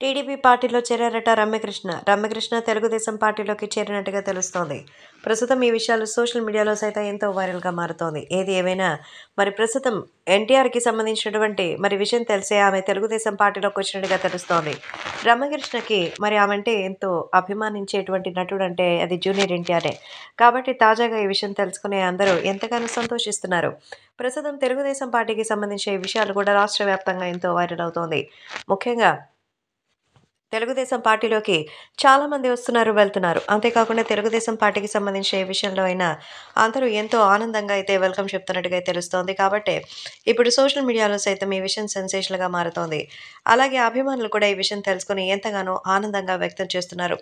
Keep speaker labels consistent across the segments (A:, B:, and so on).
A: TDP పార్టీలో చేరారట రమ్యకృష్ణ. రమ్యకృష్ణ తెలుగుదేశం పార్టీలోకి చేరినట్టుగా తెలుస్తోంది. ప్రస్తుతం ఈ విషయాలు సోషల్ మీడియాలో సైతం ఎంతో వైరల్‌గా మారుతోంది. ఏది ఏమైనా ప్రస్తుతం ఎన్టీఆర్‌కి సంబంధించినటువంటి విషయం తెలిసే ఆమె తెలుగుదేశం పార్టీలోకి వచ్చినట్టుగా తెలుస్తోంది. రమ్యకృష్ణకి ఆమంటే ఎంతో అభిమానించేటువంటి నటుడంటే అది జూనియర్ ఎన్టీఆరే. కాబట్టి తాజాగా ఈ విషయం తెలుసుకుని అందరూ ఎంతగానో సంతోషిస్తున్నారు. ప్రస్తుతం తెలుగుదేశం పార్టీకి సంబంధించిన ఈ విషయాలు కూడా రాష్ట్ర వ్యాప్తంగా ఎంతో వైరల్ అవుతోంది. ముఖ్యంగా తెలుగుదేశం పార్టీలోకి చాలామంది వస్తున్నారు, వెళ్తున్నారు. అంతేకాకుండా తెలుగుదేశం పార్టీకి సంబంధించిన ఏ విషయంలో అయినా అందరూ ఎంతో ఆనందంగా అయితే వెల్కమ్ చెప్తున్నట్టుగా తెలుస్తోంది. కాబట్టే ఇప్పుడు సోషల్ మీడియాలో సైతం ఈ విషయం సెన్సేషన్‌గా మారుతోంది. అలాగే అభిమానులు కూడా ఈ విషయం తెలుసుకొని ఎంతగానో ఆనందంగా వ్యక్తం చేస్తున్నారు.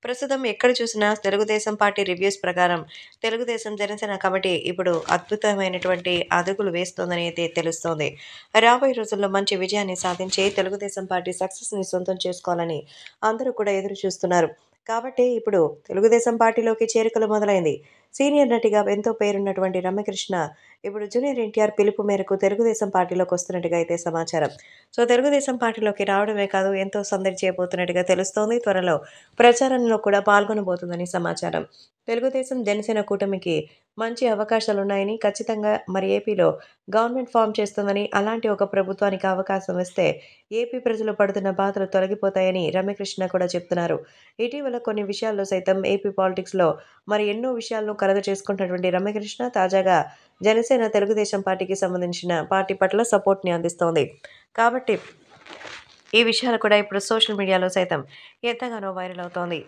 A: ప్రస్తుతం ఎక్కడ చూసినా తెలుగుదేశం పార్టీ రివ్యూస్ ప్రకారం తెలుగుదేశం జనసేన కమిటీ ఇప్పుడు అద్భుతమైనటువంటి అడుగులు వేస్తోందని అయితే తెలుస్తోంది. రాబోయే రోజుల్లో మంచి విజయాన్ని సాధించి తెలుగుదేశం పార్టీ సక్సెస్‌ని సొంతం చేసుకోవాలని అందరూ కూడా ఎదురు చూస్తున్నారు. కాబట్టి ఇప్పుడు తెలుగుదేశం పార్టీలోకి చేరికలు మొదలైంది. సీనియర్ నటిగా ఎంతో పేరున్నటువంటి రమ్యకృష్ణ ఇప్పుడు జూనియర్ ఎన్టీఆర్ పిలుపు మేరకు తెలుగుదేశం పార్టీలోకి వస్తున్నట్టుగా అయితే సమాచారం. సో, తెలుగుదేశం పార్టీలోకి రావడమే కాదు ఎంతో సందడి చేయబోతున్నట్టుగా తెలుస్తోంది. త్వరలో ప్రచారంలో కూడా పాల్గొనబోతుందని సమాచారం. తెలుగుదేశం జనసేన కూటమికి మంచి అవకాశాలున్నాయని ఖచ్చితంగా ఏపీలో గవర్నమెంట్ ఫార్మ్ చేస్తుందని, అలాంటి ఒక ప్రభుత్వానికి అవకాశం ఇస్తే ఏపీ ప్రజలు పడుతున్న బాధలు తొలగిపోతాయని రమ్యకృష్ణ కూడా చెప్తున్నారు. ఇటీవల కొన్ని విషయాల్లో సైతం ఏపీ పాలిటిక్స్‌లో ఎన్నో విషయాలను కలుగజేసుకుంటున్నటువంటి రమ్యకృష్ణ తాజాగా జనసేన తెలుగుదేశం పార్టీకి సంబంధించిన పార్టీ పట్ల సపోర్ట్‌ని అందిస్తోంది. కాబట్టి ఈ విషయాలు కూడా ఇప్పుడు సోషల్ మీడియాలో సైతం ఎంతగానో వైరల్ అవుతోంది.